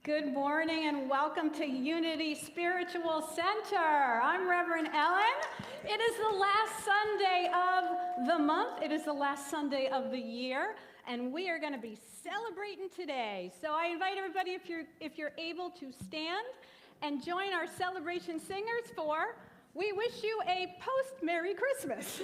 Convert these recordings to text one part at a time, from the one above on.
Good morning and welcome to Unity Spiritual Center. I'm Reverend Ellen. It is the last Sunday of the month. It is the last Sunday of the year, and we are going to be celebrating today. So I invite everybody, if you're able to stand and join our celebration singers for "We Wish You a Post-Merry Christmas."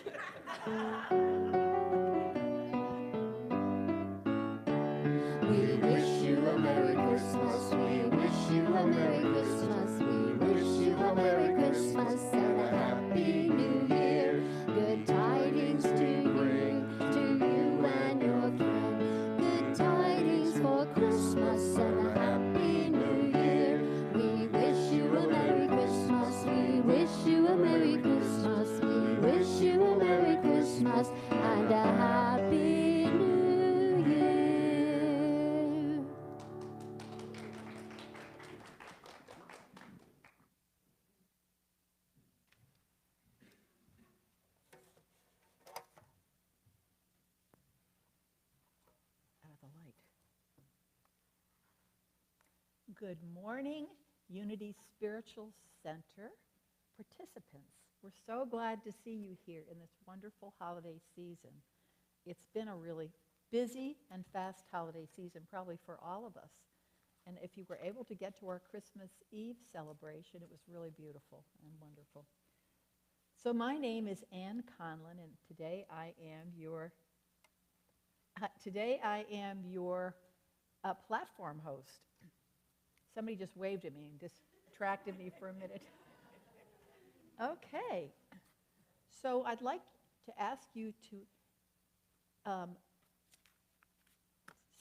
We wish you a Merry Christmas, we wish you a Merry Christmas, we wish you a Merry Christmas and a Happy New Year. Good tidings to you and your kin. Good tidings for Christmas and a Happy New Year. We wish you a Merry Christmas, we wish you a Merry Christmas, we wish you a Merry Christmas and a Happy New Year. Good morning, Unity Spiritual Center participants. We're so glad to see you here in this wonderful holiday season. It's been a really busy and fast holiday season, probably for all of us. And if you were able to get to our Christmas Eve celebration, it was really beautiful and wonderful. So my name is Ann Conlon, and today I am your platform host. Somebody just waved at me and distracted me for a minute. Okay. So I'd like to ask you to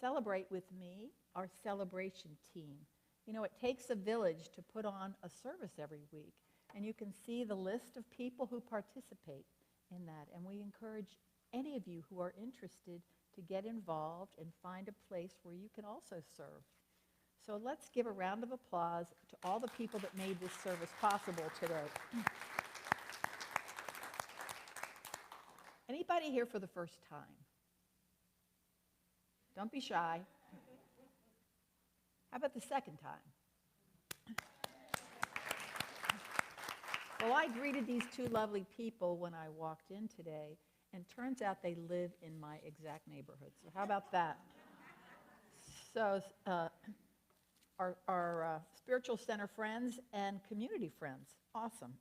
celebrate with me our celebration team. You know, it takes a village to put on a service every week, and you can see the list of people who participate in that. And we encourage any of you who are interested to get involved and find a place where you can also serve. So let's give a round of applause to all the people that made this service possible today. Anybody here for the first time? Don't be shy. How about the second time? Well, I greeted these two lovely people when I walked in today, and turns out they live in my exact neighborhood. So how about that? So our spiritual center friends and community friends. Awesome.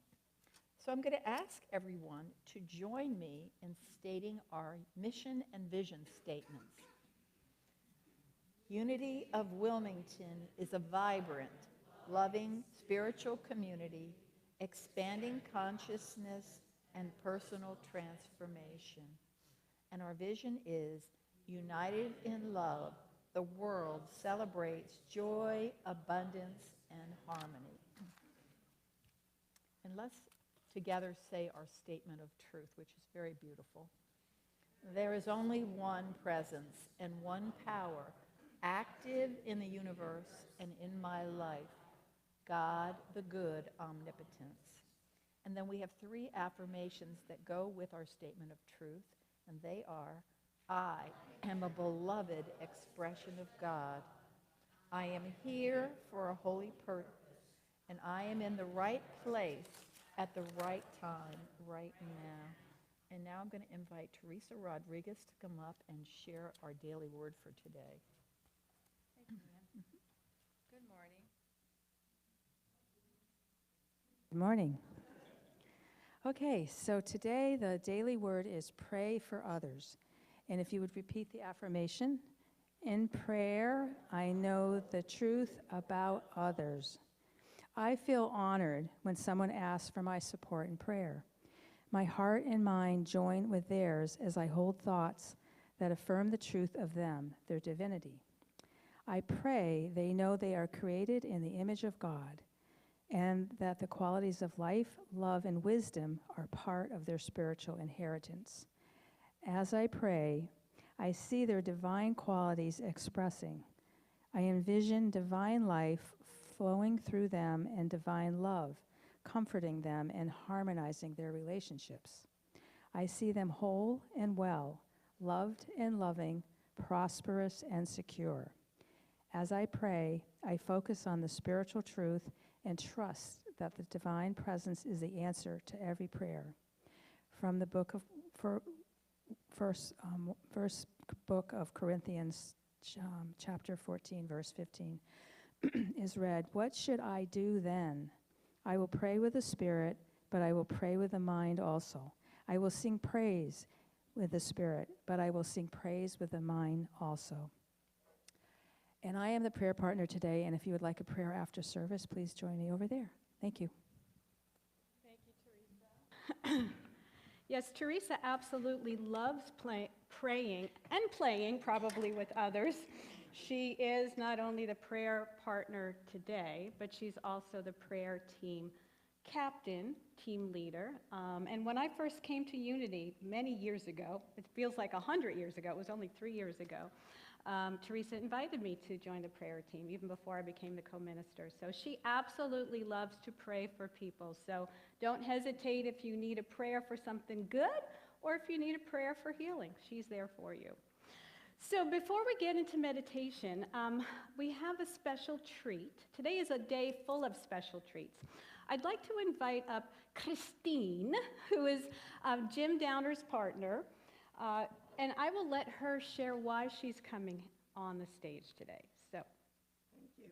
So I'm going to ask everyone to join me in stating our mission and vision statements. Unity of Wilmington is a vibrant, loving spiritual community, expanding consciousness and personal transformation. And our vision is united in love. The world celebrates joy, abundance, and harmony. And let's together say our statement of truth, which is very beautiful. There is only one presence and one power active in the universe and in my life, God, the good omnipotence. And then we have three affirmations that go with our statement of truth, and they are: I am a beloved expression of God. I am here for a holy purpose, and I am in the right place at the right time right now. And now I'm going to invite Teresa Rodriguez to come up and share our daily word for today. Thank you, Ann. Good morning. Good morning. Okay, so today the daily word is pray for others. And if you would repeat the affirmation: in prayer, I know the truth about others. I feel honored when someone asks for my support in prayer. My heart and mind join with theirs as I hold thoughts that affirm the truth of them, their divinity. I pray they know they are created in the image of God, and that the qualities of life, love, and wisdom are part of their spiritual inheritance. As I pray, I see their divine qualities expressing. I envision divine life flowing through them and divine love, comforting them and harmonizing their relationships. I see them whole and well, loved and loving, prosperous and secure. As I pray, I focus on the spiritual truth and trust that the divine presence is the answer to every prayer. From the book of first book of Corinthians, chapter 14, verse 15, is read, "What should I do then? I will pray with the spirit, but I will pray with the mind also. I will sing praise with the spirit, but I will sing praise with the mind also." And I am the prayer partner today, and if you would like a prayer after service, please join me over there. Thank you. Thank you, Teresa. Yes, Teresa absolutely loves praying and playing, probably with others. She is not only the prayer partner today, but she's also the prayer team captain, team leader. And when I first came to Unity many years ago, it feels like 100 years ago, it was only 3 years ago, Teresa invited me to join the prayer team, even before I became the co-minister. So she absolutely loves to pray for people. So don't hesitate if you need a prayer for something good or if you need a prayer for healing. She's there for you. So before we get into meditation, we have a special treat. Today is a day full of special treats. I'd like to invite up Christine, who is Jim Downer's partner, and I will let her share why she's coming on the stage today. So, Thank you,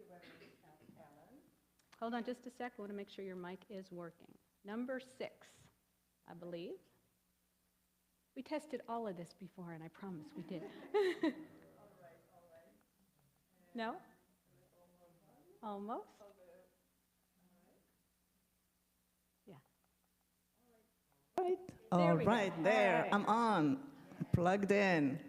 Reverend Ellen. hold on just a sec. I want to make sure your mic is working. Number 6, I believe. We tested all of this before, and I promise we did. All right. No? Almost? Yeah. Right. There All we go. right, All there. right. I'm on, plugged in.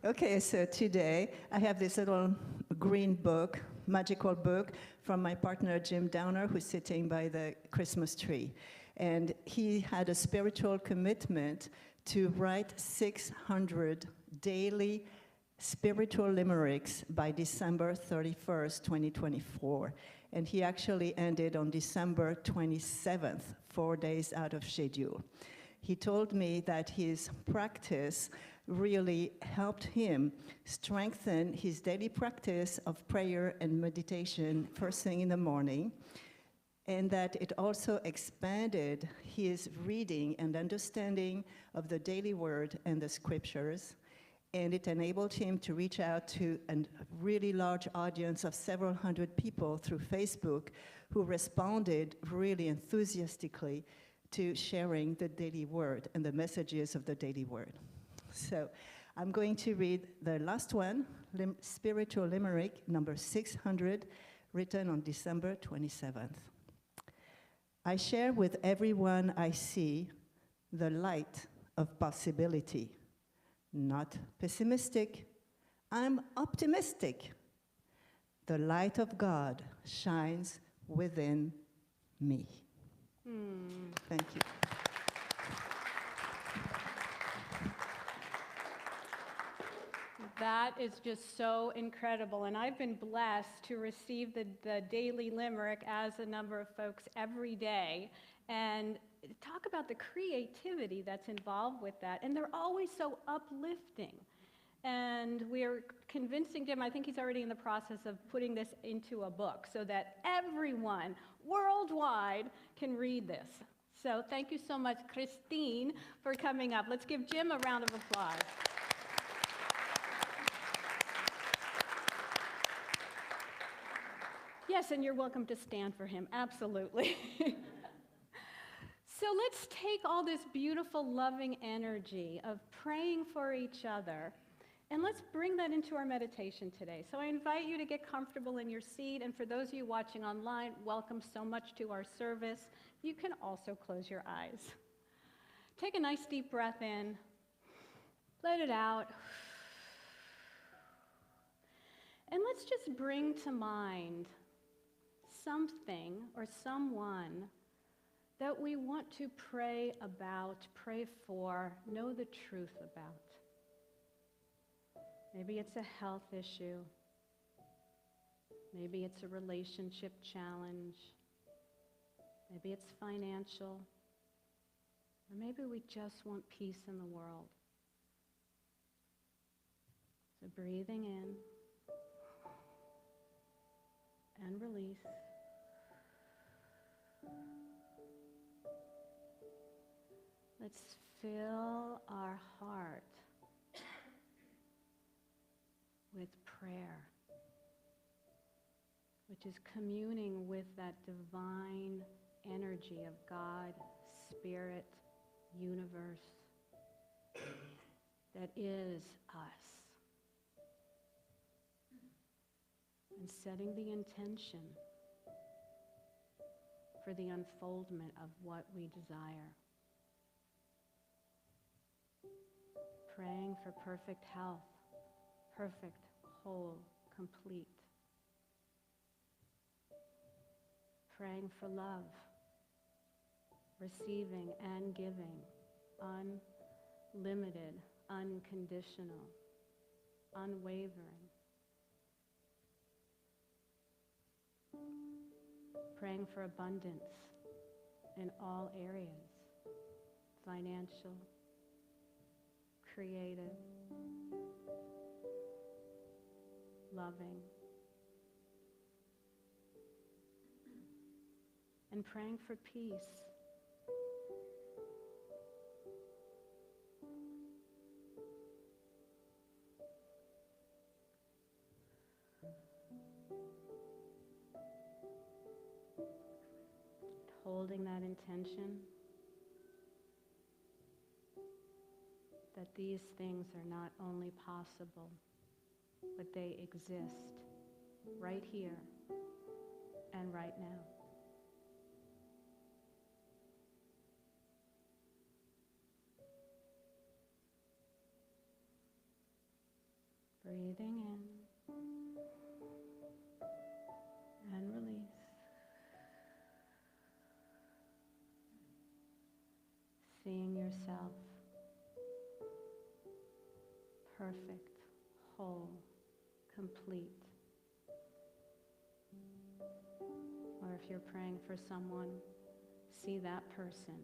Okay, so today I have this little green book, magical book, from my partner Jim Downer, who's sitting by the Christmas tree. And he had a spiritual commitment to write 600 daily spiritual limericks by December 31st, 2024. And he actually ended on December 27th, 4 days out of schedule. He told me that his practice really helped him strengthen his daily practice of prayer and meditation first thing in the morning, and that it also expanded his reading and understanding of the daily word and the scriptures, and it enabled him to reach out to a really large audience of several hundred people through Facebook who responded really enthusiastically to sharing the daily word and the messages of the daily word. So I'm going to read the last one, Spiritual Limerick, number 600, written on December 27th. I share with everyone I see the light of possibility. Not pessimistic, I'm optimistic. The light of God shines within me. Thank you. That is just so incredible, and I've been blessed to receive the daily limerick, as a number of folks, every day, and talk about the creativity that's involved with that, and they're always so uplifting. And we're convincing Jim, I think he's already in the process of putting this into a book so that everyone worldwide can read this. So thank you so much, Christine, for coming up. Let's give Jim a round of applause. Yes, and you're welcome to stand for him, absolutely. So let's take all this beautiful, loving energy of praying for each other, and let's bring that into our meditation today. So I invite you to get comfortable in your seat, and for those of you watching online, welcome so much to our service. You can also close your eyes. Take a nice deep breath in, let it out, and let's just bring to mind something or someone that we want to pray about, pray for, know the truth about. Maybe it's a health issue. Maybe it's a relationship challenge. Maybe it's financial. Or maybe we just want peace in the world. So breathing in and release. Let's fill our heart with prayer, which is communing with that divine energy of God, Spirit, universe that is us. And setting the intention for the unfoldment of what we desire. Praying for perfect health, perfect, whole, complete. Praying for love, receiving and giving, unlimited, unconditional, unwavering. Praying for abundance in all areas, financial, creative, loving. And praying for peace. Holding that intention that these things are not only possible, but they exist right here and right now. Breathing in and release. Seeing yourself perfect, whole, complete. Or if you're praying for someone, see that person,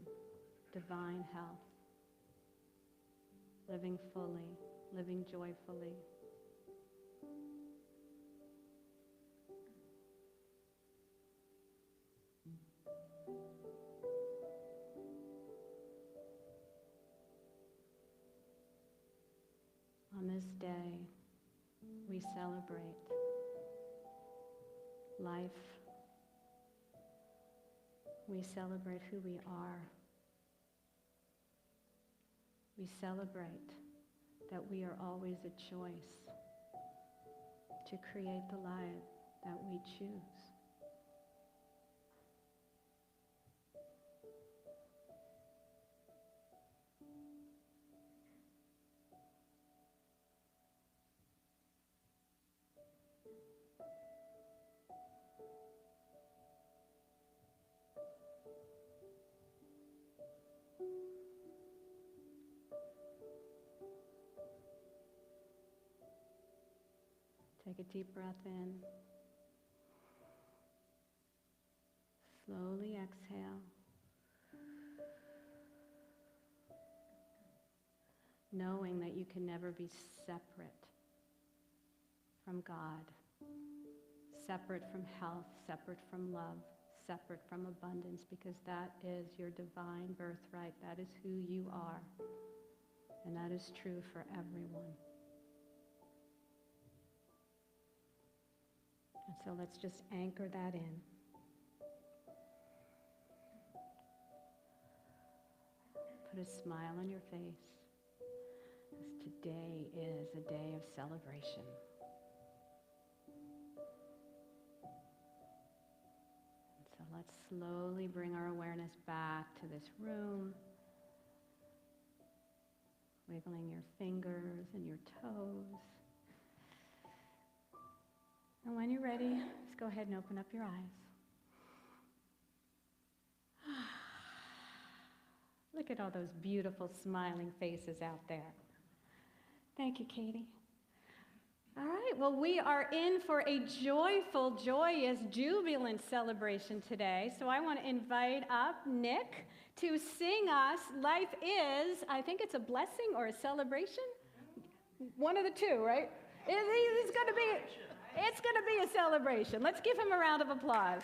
divine health, living fully, living joyfully. On this day, we celebrate life. We celebrate who we are. We celebrate that we are always a choice to create the life that we choose. Take a deep breath in. Slowly exhale. Knowing that you can never be separate from God, separate from health, separate from love, separate from abundance, because that is your divine birthright. That is who you are. And that is true for everyone. And so let's just anchor that in. Put a smile on your face, because today is a day of celebration. And so let's slowly bring our awareness back to this room, wiggling your fingers and your toes. And when you're ready, just go ahead and open up your eyes. Look at all those beautiful smiling faces out there. Thank you, Katie. All right, well, we are in for a joyful, joyous, jubilant celebration today. So I want to invite up Nick to sing us Life Is, I think it's a blessing or a celebration? One of the two, right? It's going to be a celebration. Let's give him a round of applause.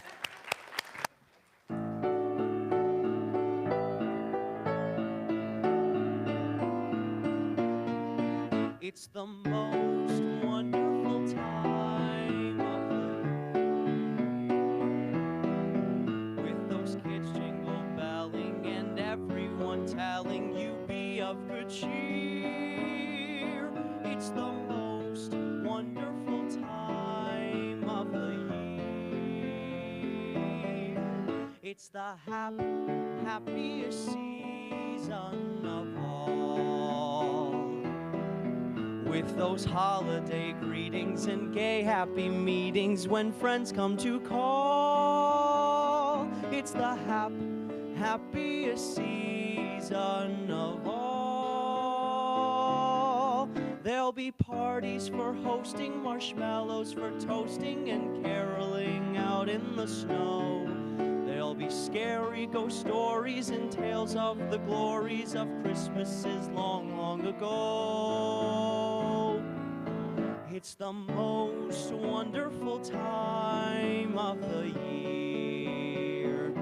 It's the most wonderful time of the year, with those kids jingle belling and everyone telling you be of good cheer. It's the most wonderful time of the year. It's the happiest season of all, with those holiday greetings and gay happy meetings when friends come to call. It's the happiest season of all. There'll be parties for hosting, marshmallows for toasting, and caroling out in the snow. There'll be scary ghost stories and tales of the glories of Christmases long, long ago. It's the most wonderful time of the year.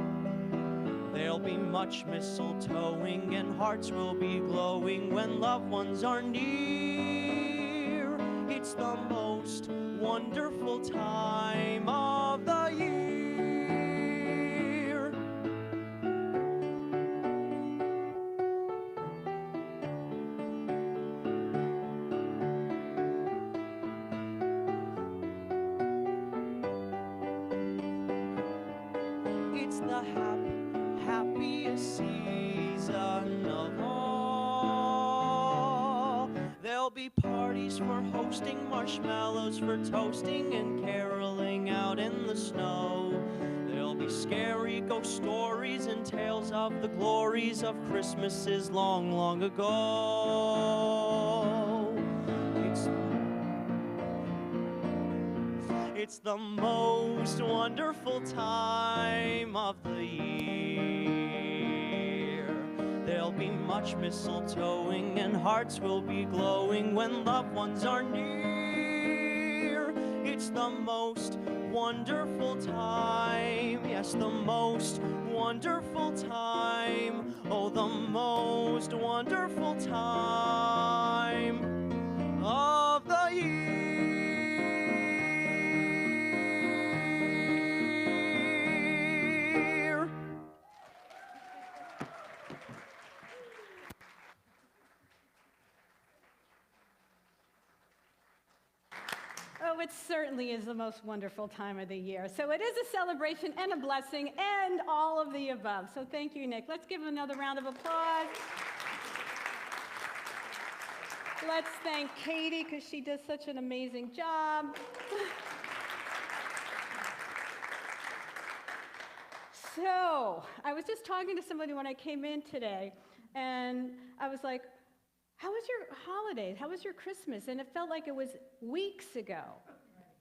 There'll be much mistletoeing and hearts will be glowing when loved ones are near. It's the most wonderful time of the year. It's the happiest season of all. There'll be parties for hosting, marshmallows for toasting, and caroling out in the snow. There'll be scary ghost stories and tales of the glories of Christmases long, long ago. It's the most wonderful time of the year. There'll be much mistletoeing and hearts will be glowing when loved ones are near. It's the most wonderful time, yes, the most wonderful time, oh, the most wonderful time of the year. Oh, it certainly is the most wonderful time of the year. So it is a celebration and a blessing and all of the above. So thank you, Nick. Let's give him another round of applause. Let's thank Katie because she does such an amazing job. So I was just talking to somebody when I came in today, and I was like, how was your holidays? How was your Christmas? And it felt like it was weeks ago.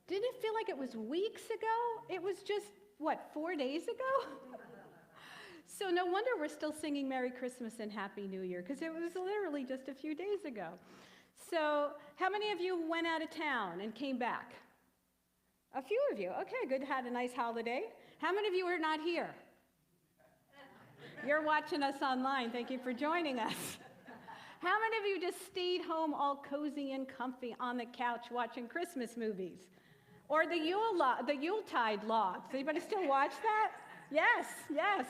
Didn't it feel like it was weeks ago? It was just, what, 4 days ago? So no wonder we're still singing Merry Christmas and Happy New Year, because it was literally just a few days ago. So how many of you went out of town and came back? A few of you. Okay, good, had a nice holiday. How many of you are not here? You're watching us online. Thank you for joining us. How many of you just stayed home all cozy and comfy on the couch watching Christmas movies? Or the Yuletide logs? Anybody still watch that? Yes, yes.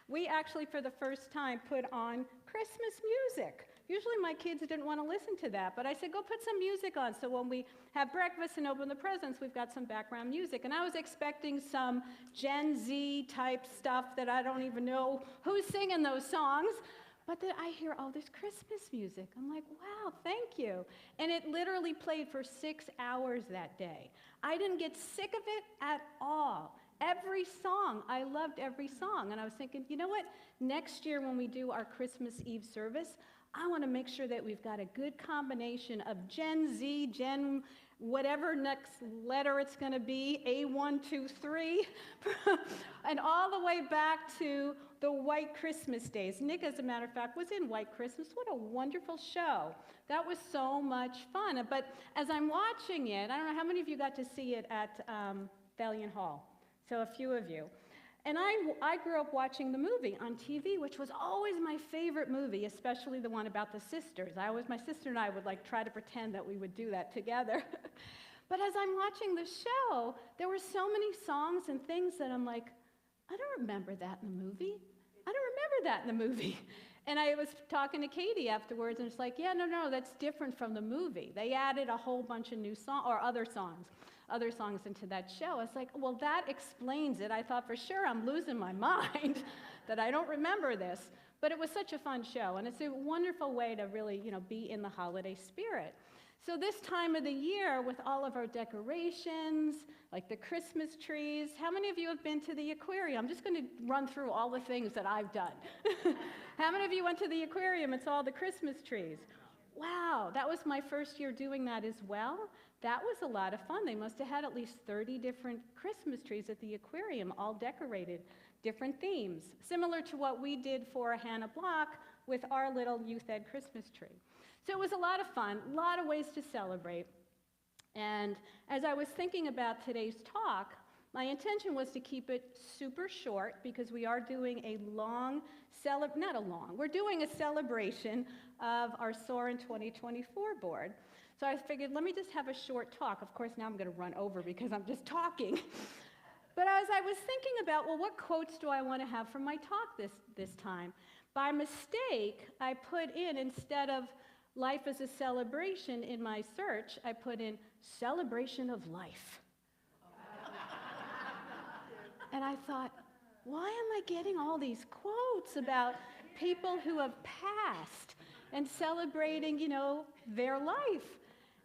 We actually, for the first time, put on Christmas music. Usually my kids didn't want to listen to that, but I said, go put some music on. So when we have breakfast and open the presents, we've got some background music. And I was expecting some Gen Z type stuff that I don't even know who's singing those songs. But then I hear all this Christmas music. I'm like, wow, thank you. And it literally played for 6 hours that day. I didn't get sick of it at all. Every song, I loved every song. And I was thinking, you know what? Next year when we do our Christmas Eve service, I want to make sure that we've got a good combination of Gen Z, Gen whatever next letter it's going to be, A1, 2, 3, and all the way back to the White Christmas days. Nick, as a matter of fact, was in White Christmas. What a wonderful show. That was so much fun. But as I'm watching it, I don't know how many of you got to see it at Valiant Hall. So a few of you. And I grew up watching the movie on TV, which was always my favorite movie, especially the one about the sisters. My sister and I would like try to pretend that we would do that together. But as I'm watching the show, there were so many songs and things that I'm like, I don't remember that in the movie. I don't remember that in the movie. And I was talking to Katie afterwards, and it's like, yeah, no, that's different from the movie. They added a whole bunch of new songs, or other songs into that show. I was like, well, that explains it. I thought for sure I'm losing my mind that I don't remember this. But it was such a fun show, and it's a wonderful way to really, be in the holiday spirit. So this time of the year, with all of our decorations, like the Christmas trees, how many of you have been to the aquarium? I'm just going to run through all the things that I've done. How many of you went to the aquarium and saw the Christmas trees? Wow, that was my first year doing that as well. That was a lot of fun. They must have had at least 30 different Christmas trees at the aquarium, all decorated, different themes, similar to what we did for Hannah Block with our little Youth Ed Christmas tree. So it was a lot of fun, a lot of ways to celebrate. And as I was thinking about today's talk, my intention was to keep it super short because we are doing we're doing a celebration of our SOAR in 2024 board. So I figured, let me just have a short talk. Of course, now I'm going to run over because I'm just talking. But as I was thinking about, well, what quotes do I want to have for my talk this time? By mistake, I put in, instead of life as a celebration in my search, I put in celebration of life. And I thought, why am I getting all these quotes about people who have passed and celebrating, their life?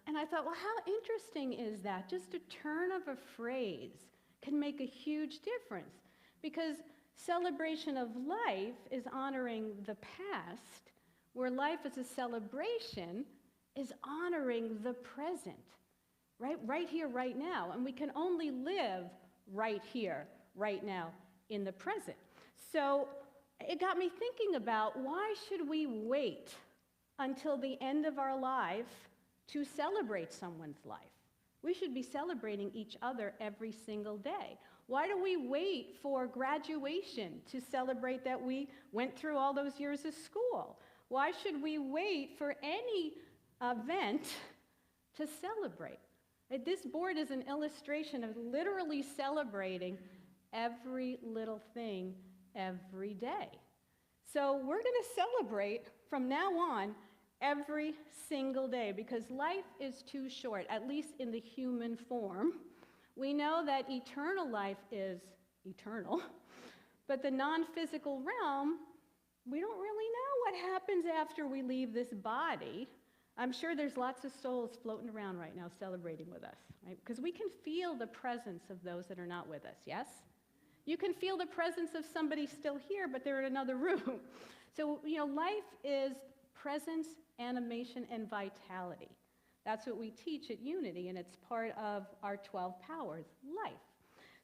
And I thought, well, how interesting is that? Just a turn of a phrase can make a huge difference, because celebration of life is honoring the past, where life as a celebration is honoring the present, right here, right now. And we can only live right here, right now, in the present. So it got me thinking about, why should we wait until the end of our life to celebrate someone's life? We should be celebrating each other every single day. Why do we wait for graduation to celebrate that we went through all those years of school? Why should we wait for any event to celebrate? This board is an illustration of literally celebrating every little thing every day. So we're going to celebrate from now on every single day, because life is too short, at least in the human form. We know that eternal life is eternal, but the non-physical realm, we don't really know what happens after we leave this body. I'm sure there's lots of souls floating around right now celebrating with us, right? Because we can feel the presence of those that are not with us, yes? You can feel the presence of somebody still here, but they're in another room. So, life is presence, animation, and vitality. That's what we teach at Unity, and it's part of our 12 powers, life.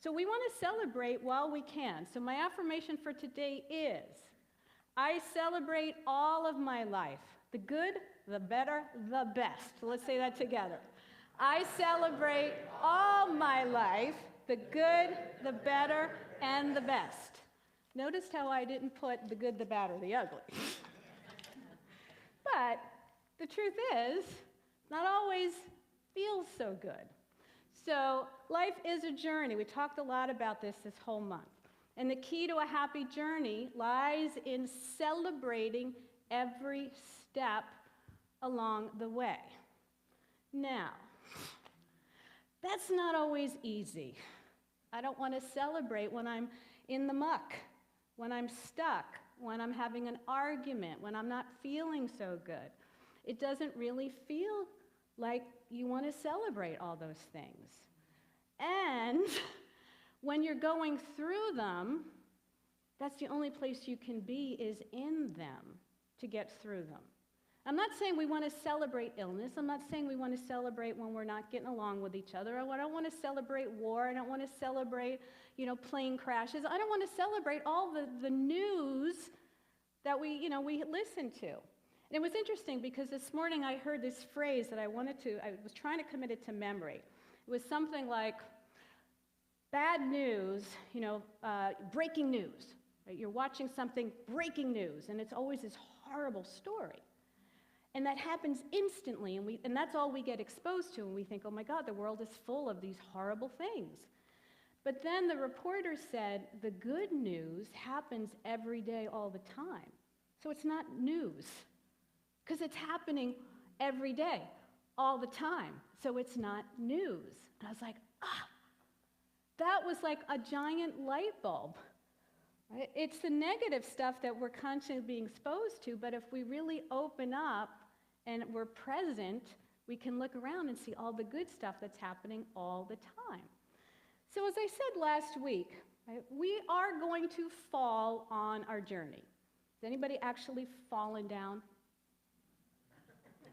So we want to celebrate while we can. So my affirmation for today is, I celebrate all of my life, the good, the better, the best. Let's say that together. I celebrate all my life, the good, the better, and the best. Notice how I didn't put the good, the bad, or the ugly. But the truth is, not always feels so good. So life is a journey. We talked a lot about this whole month. And the key to a happy journey lies in celebrating every step along the way. Now, that's not always easy. I don't want to celebrate when I'm in the muck, when I'm stuck, when I'm having an argument, when I'm not feeling so good. It doesn't really feel like you want to celebrate all those things. And when you're going through them, that's the only place you can be, is in them, to get through them. I'm not saying we want to celebrate illness. I'm not saying we want to celebrate when we're not getting along with each other. I don't want to celebrate war. I don't want to celebrate, plane crashes. I don't want to celebrate all the news that we listen to. And it was interesting because this morning I heard this phrase that I was trying to commit it to memory. It was something like, bad news, breaking news. Right? You're watching something, breaking news, and it's always this horrible story. And that happens instantly, and that's all we get exposed to, and we think, oh my God, the world is full of these horrible things. But then the reporter said, the good news happens every day, all the time. So it's not news, because it's happening every day, all the time. So it's not news. And I was like, that was like a giant light bulb. Right? It's the negative stuff that we're constantly being exposed to, but if we really open up and we're present, we can look around and see all the good stuff that's happening all the time. So as I said last week, right, we are going to fall on our journey. Has anybody actually fallen down?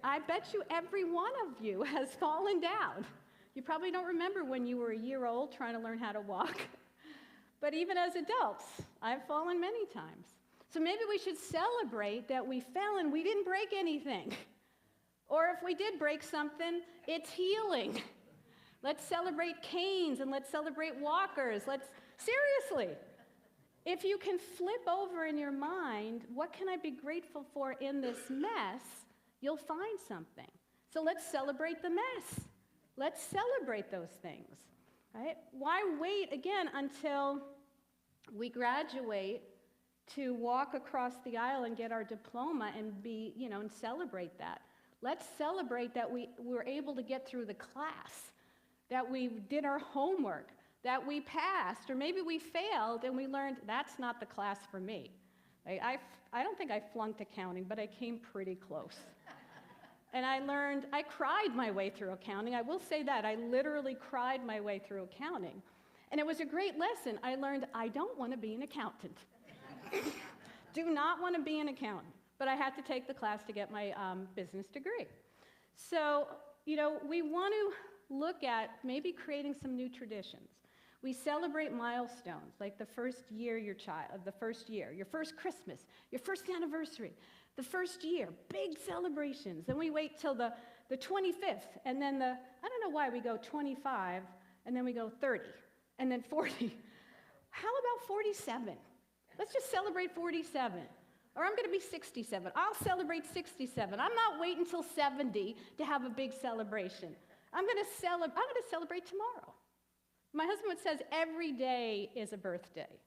I bet you every one of you has fallen down. You probably don't remember when you were a year old trying to learn how to walk. But even as adults, I've fallen many times. So maybe we should celebrate that we fell and we didn't break anything. Or if we did break something, it's healing. Let's celebrate canes and let's celebrate walkers. Seriously, if you can flip over in your mind, what can I be grateful for in this mess, you'll find something. So let's celebrate the mess. Let's celebrate those things. Right? Why wait again until we graduate to walk across the aisle and get our diploma and and celebrate that? Let's celebrate that we were able to get through the class, that we did our homework, that we passed, or maybe we failed and we learned that's not the class for me. I don't think I flunked accounting, but I came pretty close. And I cried my way through accounting. I will say that. I literally cried my way through accounting. And it was a great lesson. I learned I don't want to be an accountant. Do not want to be an accountant. But I had to take the class to get my business degree. So, we want to look at maybe creating some new traditions. We celebrate milestones, like the first year your first Christmas, your first anniversary. The first year, big celebrations. Then we wait till the 25th, and then I don't know why we go 25, and then we go 30, and then 40. How about 47? Let's just celebrate 47. Or I'm going to be 67. I'll celebrate 67. I'm not waiting until 70 to have a big celebration. I'm going to celebrate tomorrow. My husband says every day is a birthday.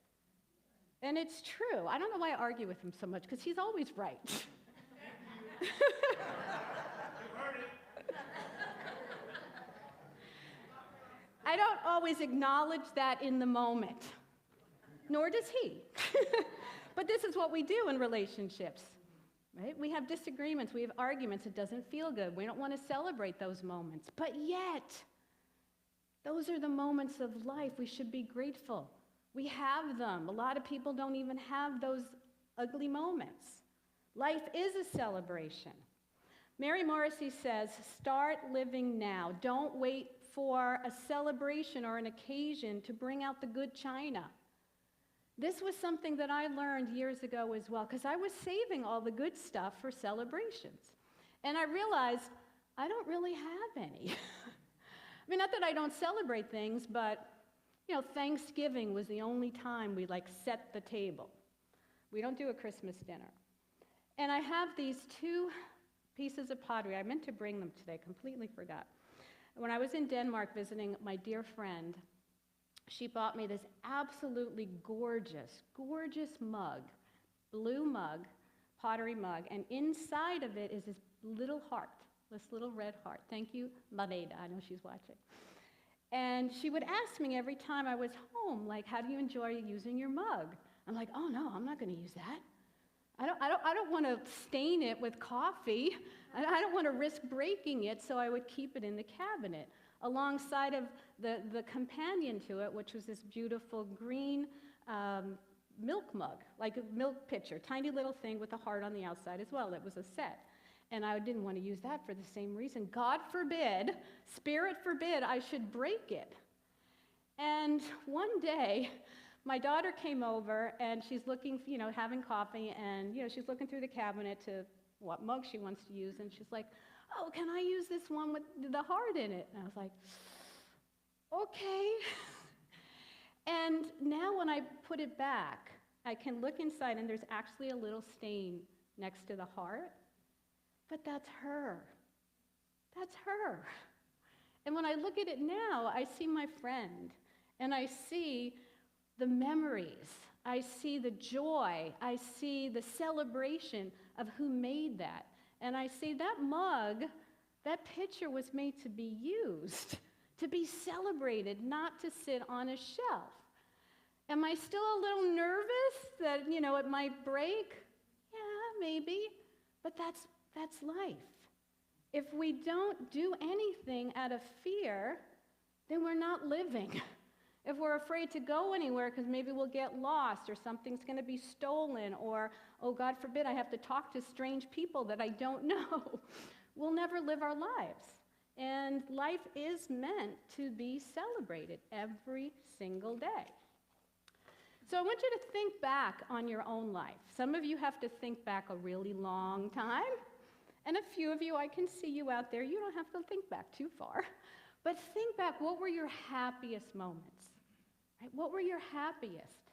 And it's true. I don't know why I argue with him so much, because he's always right. I don't always acknowledge that in the moment, nor does he. But this is what we do in relationships, right? We have disagreements, we have arguments, it doesn't feel good. We don't want to celebrate those moments. But yet, those are the moments of life. We should be grateful. We have them. A lot of people don't even have those ugly moments. Life is a celebration. Mary Morrissey says, start living now. Don't wait for a celebration or an occasion to bring out the good china. This was something that I learned years ago as well, because I was saving all the good stuff for celebrations. And I realized I don't really have any. I mean, not that I don't celebrate things, but Thanksgiving was the only time we set the table. We don't do a Christmas dinner. And I have these two pieces of pottery. I meant to bring them today, completely forgot. When I was in Denmark visiting my dear friend, she bought me this absolutely gorgeous, gorgeous mug, blue mug, pottery mug, and inside of it is this little heart, this little red heart. Thank you, Mareda, I know she's watching. And she would ask me every time I was home, how do you enjoy using your mug? I'm like, oh no, I'm not going to use that. I don't want to stain it with coffee. I don't want to risk breaking it, so I would keep it in the cabinet alongside of the companion to it, which was this beautiful green milk mug, like a milk pitcher, tiny little thing with a heart on the outside as well. It was a set. And I didn't want to use that for the same reason. God forbid, Spirit forbid, I should break it. And one day, my daughter came over, and she's looking, having coffee, and, she's looking through the cabinet to what mug she wants to use, and she's like, oh, can I use this one with the heart in it? And I was like, okay. And now when I put it back, I can look inside, and there's actually a little stain next to the heart. But that's her. That's her. And when I look at it now, I see my friend, and I see the memories. I see the joy. I see the celebration of who made that. And I see that mug, that picture was made to be used, to be celebrated, not to sit on a shelf. Am I still a little nervous that, it might break? Yeah, maybe. But that's life. If we don't do anything out of fear, then we're not living. If we're afraid to go anywhere because maybe we'll get lost or something's going to be stolen or, oh, God forbid, I have to talk to strange people that I don't know, we'll never live our lives. And life is meant to be celebrated every single day. So I want you to think back on your own life. Some of you have to think back a really long time. And a few of you, I can see you out there, you don't have to think back too far. But think back, what were your happiest moments? Right? What were your happiest?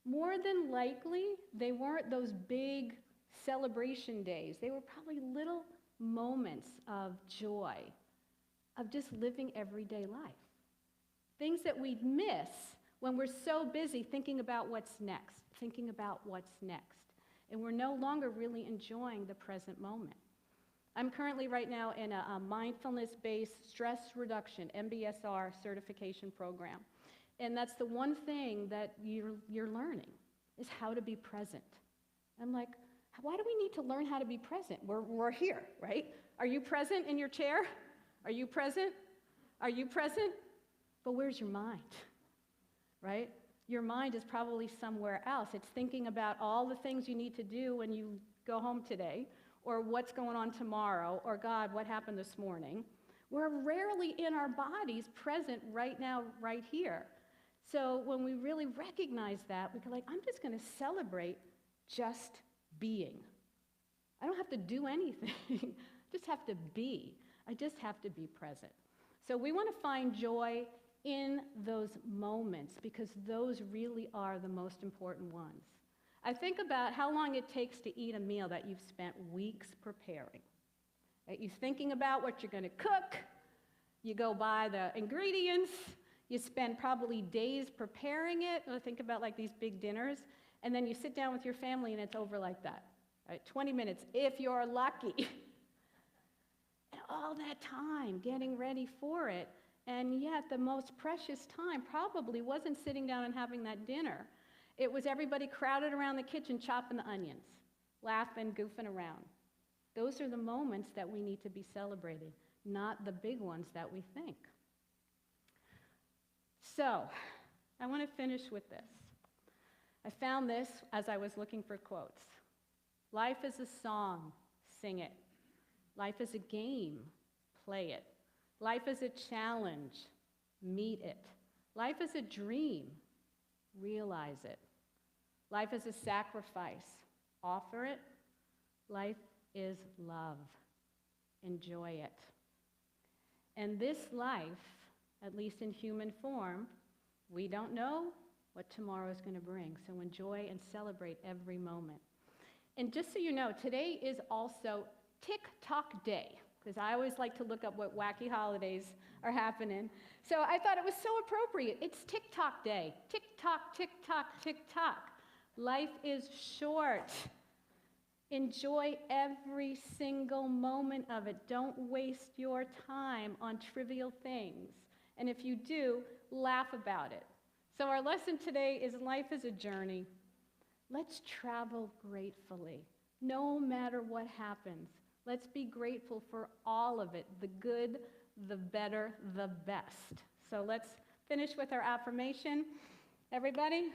More than likely, they weren't those big celebration days. They were probably little moments of joy, of just living everyday life. Things that we'd miss when we're so busy thinking about what's next, and we're no longer really enjoying the present moment. I'm currently right now in a mindfulness-based stress reduction, MBSR certification program. And that's the one thing that you're learning, is how to be present. I'm like, why do we need to learn how to be present? We're here, right? Are you present in your chair? Are you present? Are you present? But where's your mind, right? Your mind is probably somewhere else. It's thinking about all the things you need to do when you go home today, or what's going on tomorrow, or God, what happened this morning. We're rarely in our bodies present right now, right here. So when we really recognize that, we go like, I'm just going to celebrate just being. I don't have to do anything. I just have to be. I just have to be present. So we want to find joy in those moments because those really are the most important ones. I think about how long it takes to eat a meal that you've spent weeks preparing. Right? You're thinking about what you're going to cook. You go buy the ingredients. You spend probably days preparing it. Or think about like these big dinners. And then you sit down with your family and it's over like that. Right? 20 minutes, if you're lucky. And all that time getting ready for it. And yet the most precious time probably wasn't sitting down and having that dinner. It was everybody crowded around the kitchen chopping the onions, laughing, goofing around. Those are the moments that we need to be celebrating, not the big ones that we think. So, I want to finish with this. I found this as I was looking for quotes. Life is a song, sing it. Life is a game, play it. Life is a challenge, meet it. Life is a dream, realize it. Life is a sacrifice, offer it. Life is love, enjoy it. And this life, at least in human form, we don't know what tomorrow is going to bring. So enjoy and celebrate every moment. And just so you know, today is also TikTok Day, because I always like to look up what wacky holidays are happening. So I thought it was so appropriate. It's TikTok Day. Tick-tock, tick-tock, tick-tock. Life is short. Enjoy every single moment of it. Don't waste your time on trivial things. And if you do, laugh about it. So our lesson today is life is a journey. Let's travel gratefully, no matter what happens. Let's be grateful for all of it, the good, the better, the best. So let's finish with our affirmation. Everybody?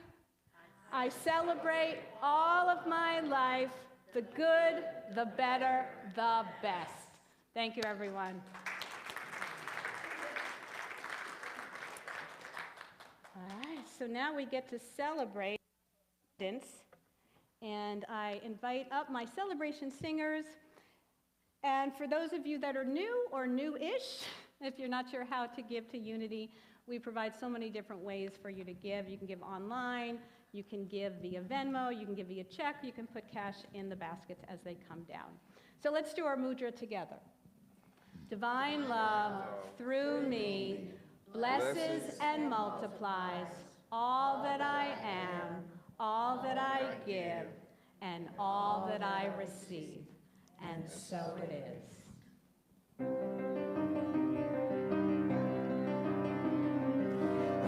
I celebrate all of my life the good, the better, the best. Thank you, everyone. All right, so now we get to celebrate abundance, and I invite up my celebration singers. And for those of you that are new or new-ish, if you're not sure how to give to Unity, we provide so many different ways for you to give. You can give online, you can give via Venmo, you can give via check, you can put cash in the baskets as they come down. So let's do our mudra together. Divine love through me blesses and multiplies all that I am, all that I give, and all that I receive. And so it is.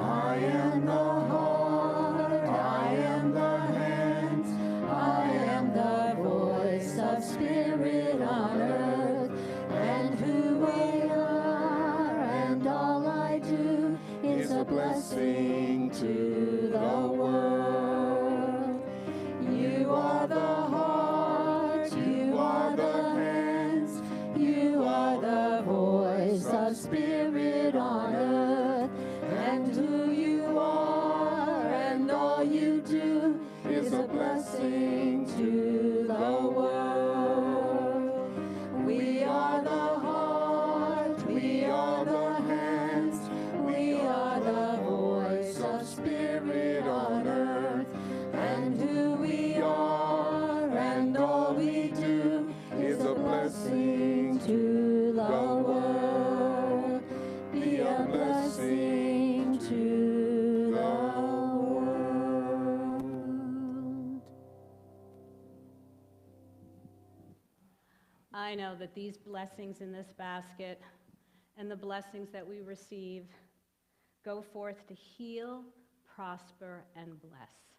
I am the heart, I am the hands, I am the voice of spirit on earth, and who we are, and all I do is a blessing to the world. You are the heart, you are the hands, you are the voice of spirit on earth, and who you are and all you do is a blessing to the world. We are the heart, we are the hands, we are the voice of spirit on earth, and who we are and all we do is a blessing to the world. Be a blessing to the world. I know that these blessings in this basket and the blessings that we receive go forth to heal, prosper, and bless.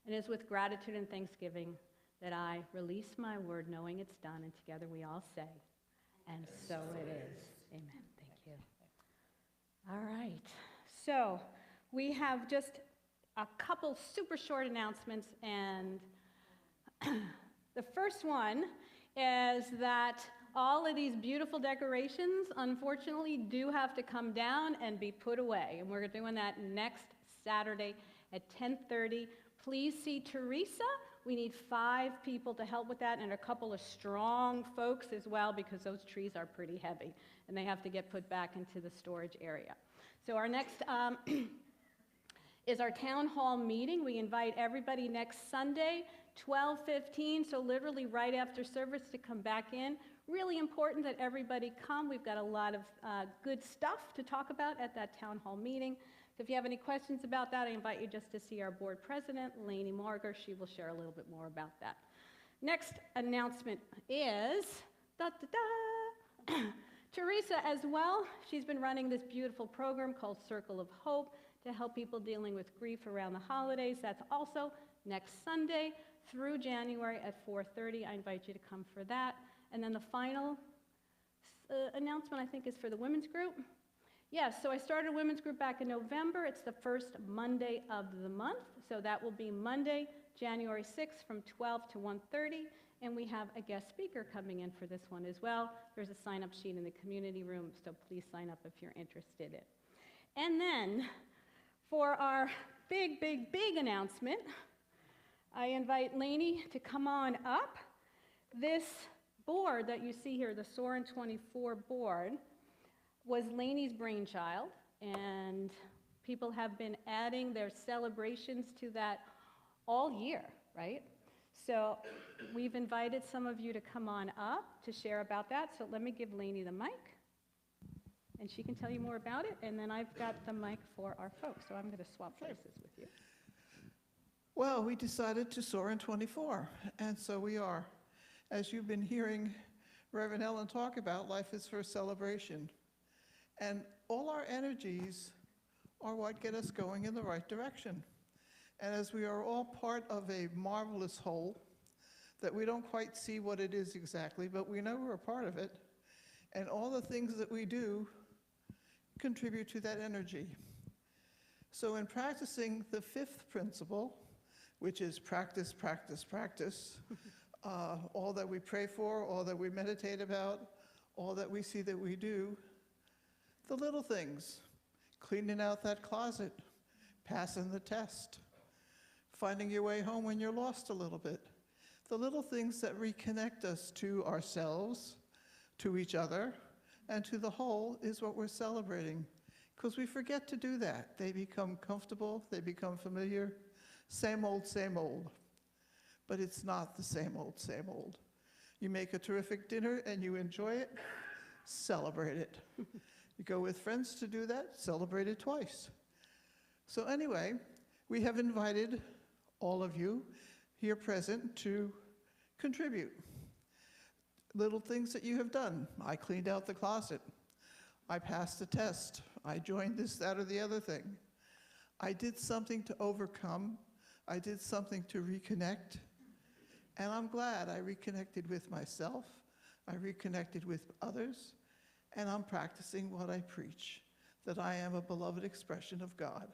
And it's with gratitude and thanksgiving that I release my word, knowing it's done, and together we all say, and so it is. Amen. Thank you. All right. So we have just a couple super short announcements, and the first one is that all of these beautiful decorations, unfortunately, do have to come down and be put away. And we're doing that next Saturday at 10:30. Please see Teresa. We need 5 people to help with that, and a couple of strong folks as well, because those trees are pretty heavy, and they have to get put back into the storage area. So our next is our town hall meeting. We invite everybody next Sunday, 12:15, so literally right after service, to come back in. Really important that everybody come. We've got a lot of good stuff to talk about at that town hall meeting. So if you have any questions about that, I invite you just to see our board president, Lainey Marger. She will share a little bit more about that. Next announcement is, Teresa as well. She's been running this beautiful program called Circle of Hope to help people dealing with grief around the holidays. That's also next Sunday through January at 4:30. I invite you to come for that. And then the final announcement, I think, is for the women's group. Yes, so I started a women's group back in November. It's the first Monday of the month. So that will be Monday, January 6th from 12 to 1:30. And we have a guest speaker coming in for this one as well. There's a sign-up sheet in the community room, so please sign up if you're interested in. And then for our big, big, big announcement, I invite Lainey to come on up. This board that you see here, the Soarin' 24 board, was Lainey's brainchild, and people have been adding their celebrations to that all year, right? So we've invited some of you to come on up to share about that. So let me give Lainey the mic, and she can tell you more about it, and then I've got the mic for our folks. So I'm going to swap places with you. Well, we decided to soar in 24, and so we are. As you've been hearing Reverend Ellen talk about, life is for a celebration. And all our energies are what get us going in the right direction. And as we are all part of a marvelous whole, that we don't quite see what it is exactly, but we know we're a part of it, and all the things that we do contribute to that energy. So in practicing the 5th principle, which is practice, practice, practice, all that we pray for, all that we meditate about, all that we see that we do, the little things, cleaning out that closet, passing the test, finding your way home when you're lost a little bit, the little things that reconnect us to ourselves, to each other, and to the whole is what we're celebrating. Because we forget to do that. They become comfortable, they become familiar, same old, same old. But it's not the same old, same old. You make a terrific dinner and you enjoy it, celebrate it. You go with friends to do that, celebrate it twice. So anyway, we have invited all of you here present to contribute. Little things that you have done. I cleaned out the closet. I passed the test. I joined this, that, or the other thing. I did something to overcome. I did something to reconnect. And I'm glad I reconnected with myself. I reconnected with others. And I'm practicing what I preach, that I am a beloved expression of God.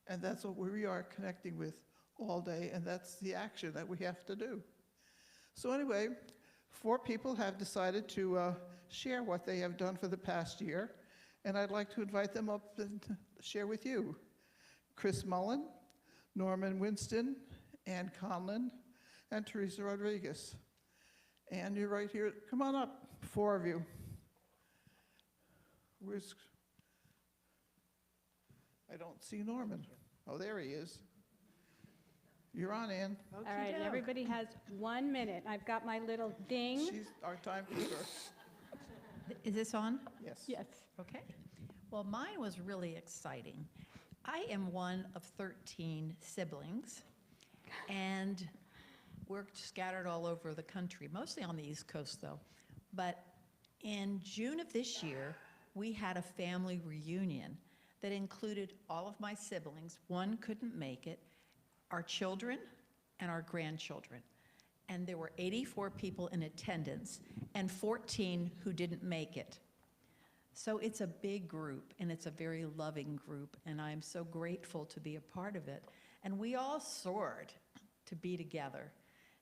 And that's what we are connecting with all day, and that's the action that we have to do. So anyway, 4 people have decided to share what they have done for the past year, and I'd like to invite them up and share with you. Chris Mullen, Norman Winston, Ann Conlon, and Teresa Rodriguez. And you're right here. Come on up, 4 of you. I don't see Norman. Oh, there he is. You're on, Ann. All right, and everybody has 1 minute. I've got my little ding. She's our timekeeper. Is this on? Yes. Yes. Okay. Well, mine was really exciting. I am one of 13 siblings, and we're scattered all over the country, mostly on the East Coast, though. But in June of this year, we had a family reunion that included all of my siblings. One couldn't make it, our children and our grandchildren. And there were 84 people in attendance and 14 who didn't make it. So it's a big group, and it's a very loving group, and I'm so grateful to be a part of it. And we all soared to be together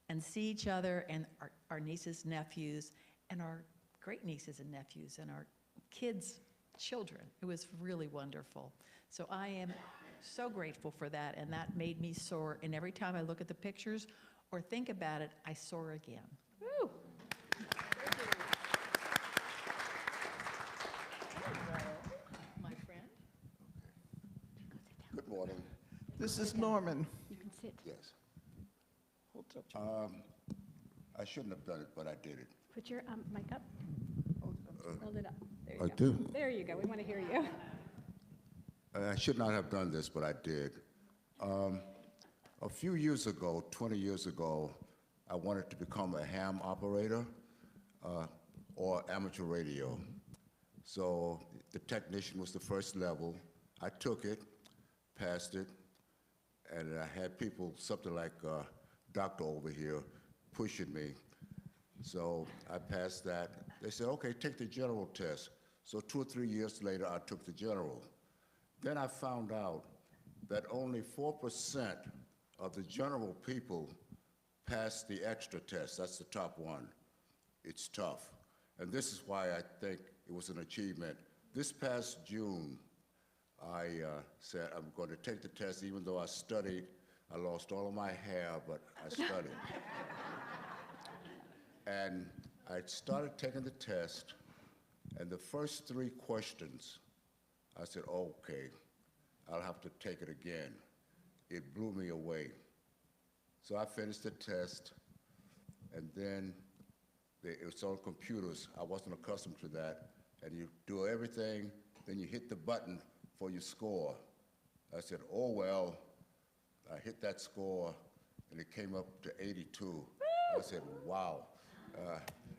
and see each other and our nieces, nephews, and our great nieces and nephews, and our kids' children. It was really wonderful. So I am so grateful for that, and that made me soar. And every time I look at the pictures or think about it, I soar again. Woo. My friend? Good morning. This is Norman. You can sit. Yes. Hold up. I shouldn't have done it, but I did it. Put your mic up. Hold it up. There you I go. do. There you go. We want to hear you. I should not have done this, but I did. A few years ago, 20 years ago, I wanted to become a ham operator or amateur radio. So the technician was the first level. I took it, passed it, and I had people, something like Doctor over here, pushing me. So I passed that. They said, okay, take the general test. So 2 or 3 years later, I took the general. Then I found out that only 4% of the general people passed the extra test. That's the top one. It's tough. And this is why I think it was an achievement. This past June, I said, I'm going to take the test, even though I studied. I lost all of my hair, but I studied. And I started taking the test, and the first 3 questions, I said, okay, I'll have to take it again. It blew me away. So I finished the test, and then it was on computers. I wasn't accustomed to that. And you do everything, then you hit the button for your score. I said, oh, well, I hit that score, and it came up to 82. Woo! I said, wow.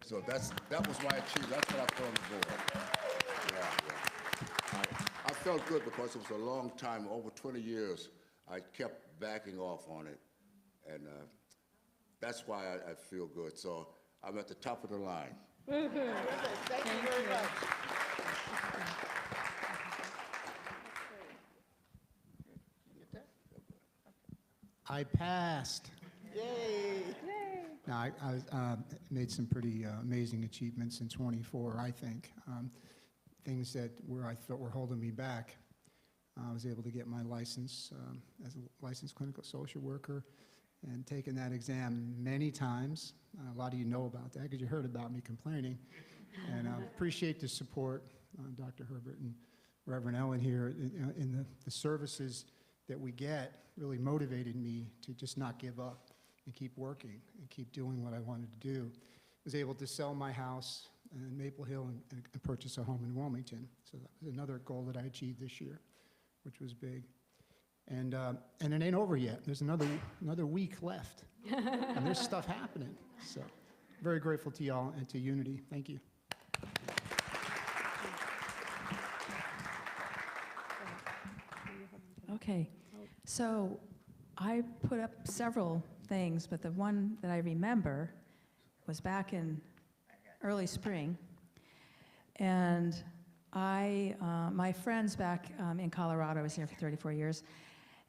So that was my achievement. That's what I put on the board. Yeah. I felt good because it was a long time, over 20 years. I kept backing off on it, and that's why I feel good. So I'm at the top of the line. Thank you very much. I passed. Yay. No, I made some pretty amazing achievements in 24, I think. Things that I thought were holding me back. I was able to get my license as a licensed clinical social worker and taken that exam many times. A lot of you know about that because you heard about me complaining. And I appreciate the support, Dr. Herbert and Reverend Ellen here in the services that we get really motivated me to just not give up and keep working and keep doing what I wanted to do. I was able to sell my house in Maple Hill and purchase a home in Wilmington. So that was another goal that I achieved this year, which was big. And it ain't over yet. There's another week left, and there's stuff happening. So very grateful to y'all and to Unity. Thank you. Okay, so I put up several things, but the one that I remember was back in early spring, and my friends back in Colorado, I was here for 34 years,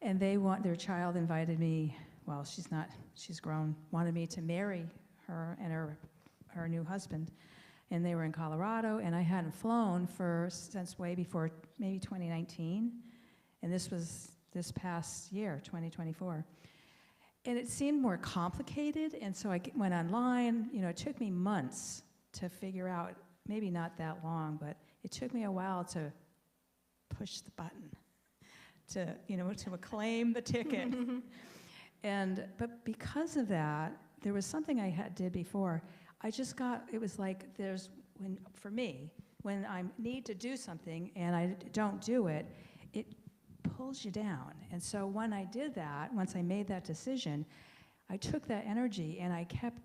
and their child invited me, well, she's grown, wanted me to marry her and her new husband, and they were in Colorado, and I hadn't flown since way before maybe 2019, and this was this past year, 2024. And it seemed more complicated, and so I went online. It took me months to figure out, maybe not that long, but it took me a while to push the button, to claim the ticket. But because of that, there was something I did before. It was like for me, when I need to do something and I don't do it, it pulls you down. And so when I did that, once I made that decision, I took that energy and I kept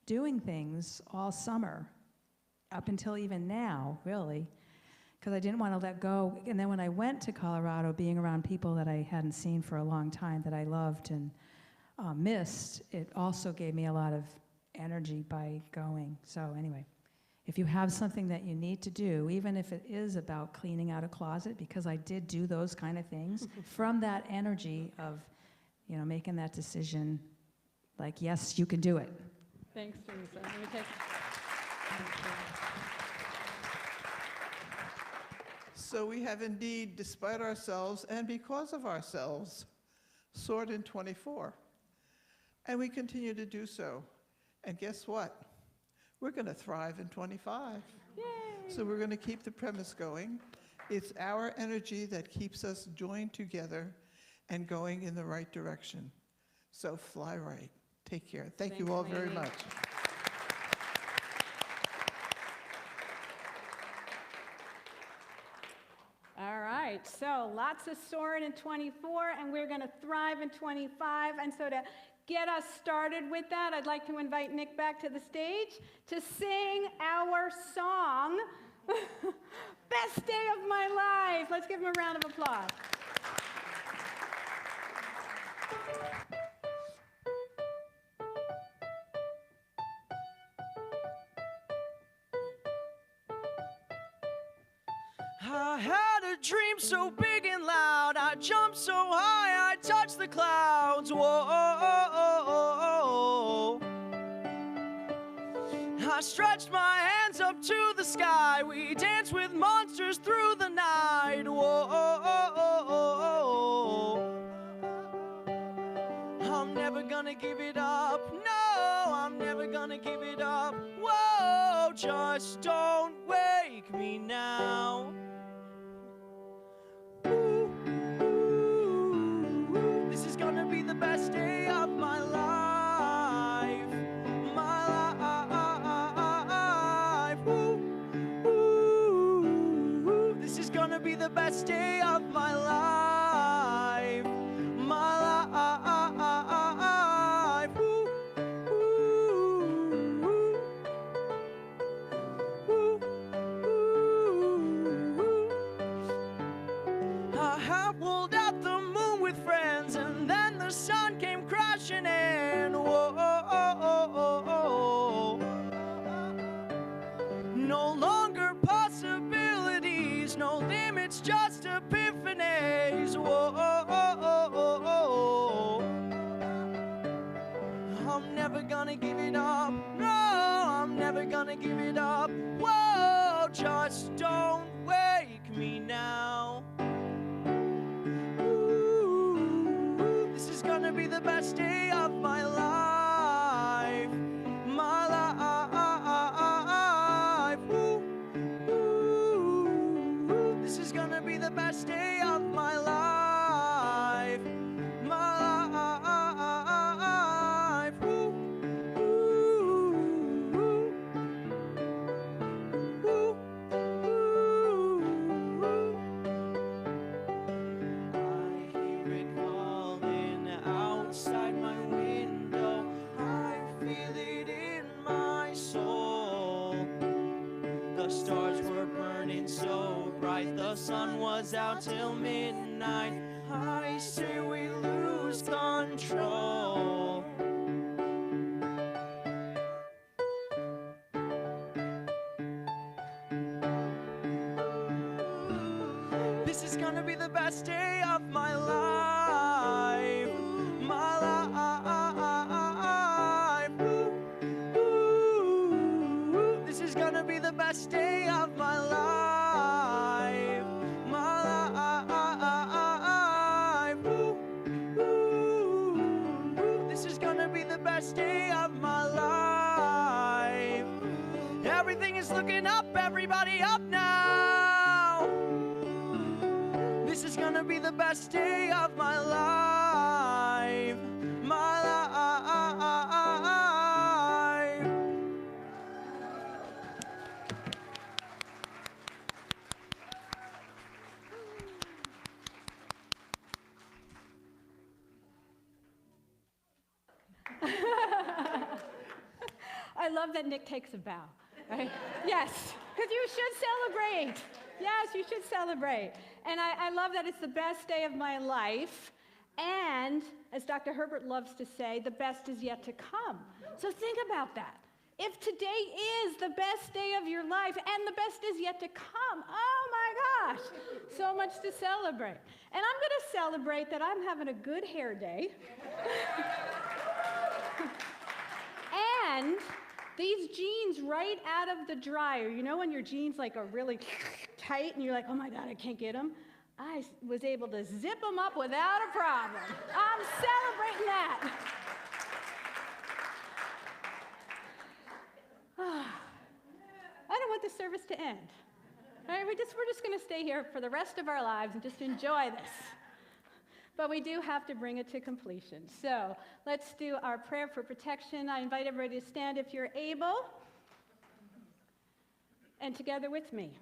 doing things all summer, up until even now, really, because I didn't want to let go. And then when I went to Colorado, being around people that I hadn't seen for a long time, that I loved and missed, it also gave me a lot of energy by going. So anyway, if you have something that you need to do, even if it is about cleaning out a closet, because I did do those kind of things, from that energy of, making that decision, like, yes, you can do it. Thanks, Teresa. Let me take. So we have indeed, despite ourselves and because of ourselves, soared in 24. And we continue to do so. And guess what? We're going to thrive in 25. Yay! So we're going to keep the premise going. It's our energy that keeps us joined together and going in the right direction. So fly right. Take care. Thank you all very much. All right, so lots of soaring in 24, and we're going to thrive in 25. And so to get us started with that, I'd like to invite Nick back to the stage to sing our song, Best Day of My Life. Let's give him a round of applause. I had a dream so big and loud, I jumped so high, I touched the clouds. Whoa, I stretched my hands up to the sky, we danced with monsters through the night. Whoa, I'm never gonna give it up, no, I'm never gonna give it up. Whoa, just don't wake me now. This is gonna be the best day of my life, my life. This is gonna be the best day of my life, my life. I pulled out the moon with friends, and then the sun came crashing in. Whoa, no longer possibilities, no limits, just epiphanies. Whoa, I'm never gonna give it up. wanna give it up. Whoa, just don't wake me now. Ooh, this is gonna be the best day of my life. My life. Ooh, ooh, this is gonna be the best day of my life. My life. Ooh, ooh, ooh, ooh. I hear it calling outside my window. I feel it in my soul. The stars were burning so bright, the sun was out till midnight. I say we lose control. This is gonna be the best day of my life. My life. Ooh, ooh, this is gonna be the best day of my life. My life. Ooh, ooh, this is gonna be the best day of my life. Everything is looking up, everybody up now. This is gonna be the best day of my life. My life. I love that Nick takes a bow, right? Yes, because you should celebrate. Yes, you should celebrate. And I love that it's the best day of my life. And as Dr. Herbert loves to say, the best is yet to come. So think about that. If today is the best day of your life and the best is yet to come, oh my gosh, so much to celebrate. And I'm going to celebrate that I'm having a good hair day. And these jeans right out of the dryer, you know when your jeans like are really tight and you're like, oh my God, I can't get them? I was able to zip them up without a problem. I'm celebrating that. I don't want the service to end. All right, we're just going to stay here for the rest of our lives and just enjoy this. But we do have to bring it to completion. So let's do our prayer for protection. I invite everybody to stand if you're able. And together with me.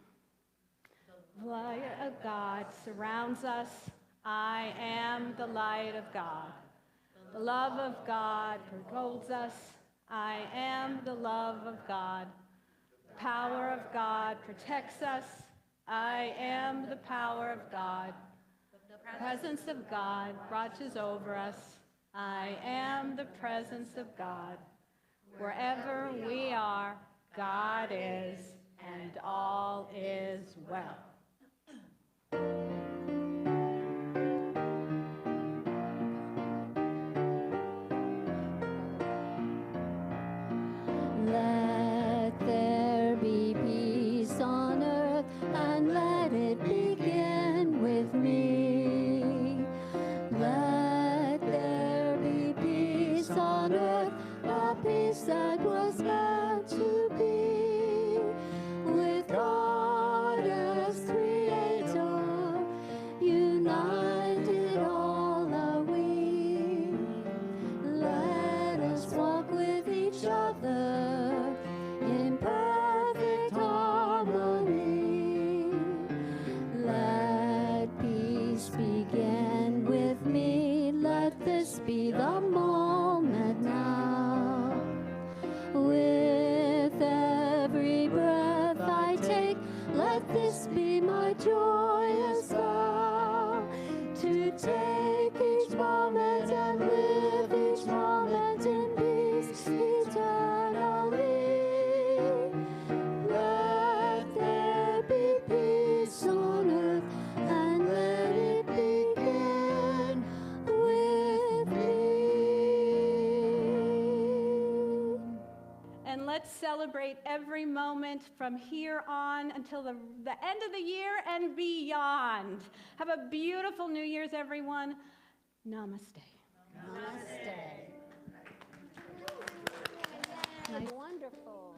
The light of God surrounds us. I am the light of God. The love of God pervades us. I am the love of God. The power of God protects us. I am the power of God. The presence of God watches over us. I am the presence of God. Wherever we are, God is, and all is well. Let there be peace on earth, and let it begin with me. Let there be peace on earth, a peace that was meant to be, with God as celebrate every moment from here on until the end of the year and beyond. Have a beautiful New Year's, everyone. Namaste. Namaste. Wonderful.